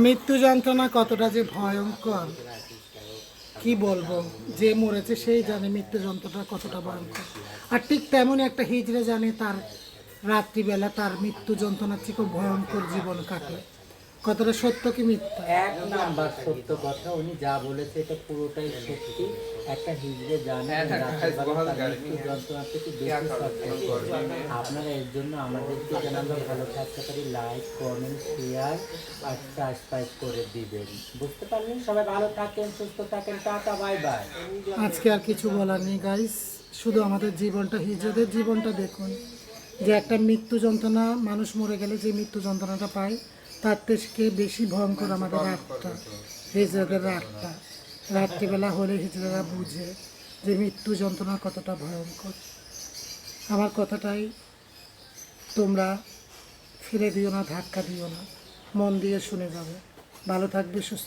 মৃত্যু যন্ত্রণা কতটা যে ভয়ঙ্কর কি বলবো, যে মরেছে সেই জানে মৃত্যু যন্ত্রণা কতটা ভয়ঙ্কর। আর ঠিক তেমনই একটা হিজড়ে জানে তার রাত্রিবেলা তার মৃত্যু যন্ত্রণার থেকে খুব ভয়ঙ্কর জীবন কাটে। কতটা সত্য কি মিথ্যা? এক নাম্বার সত্য কথা, উনি যা বলেছে এটা পুরোটাই সত্যি। একটা হিজড়ে জানে রাতের বেলা তার মৃত্যু যন্ত্রণা থেকে বেশি সত্য। আপনারা এর জন্য আমাদেরকে যেন আমরা ভালো থাকতে পারি লাইক কমেন্ট শেয়ার আর সাবস্ক্রাইব করে দিবেন। বুঝতে পারলেন? সবাই ভালো থাকেন, সুস্থ থাকেন, টাটা বাই বাই। আজকে আর কিছু বলার নেই গাইস, শুধু আমাদের জীবনটা, হিজড়েদের জীবনটা দেখুন। যে একটা মৃত্যু যন্ত্রণা, মানুষ মরে গেলে যে মৃত্যু যন্ত্রণাটা পায় তার থেকে বেশি ভয়ঙ্কর আমাদের রাতটা, হিজড়েদের রাতটা। রাত্রিবেলা হলে হিজড়েরা বুঝে যে মৃত্যু যন্ত্রণা কতটা ভয়ঙ্কর। আমার কথাটাই তোমরা ফিরে দিও না, ধাক্কা দিও না, মন দিয়ে শুনে যাবে। ভালো থাকবে, সুস্থ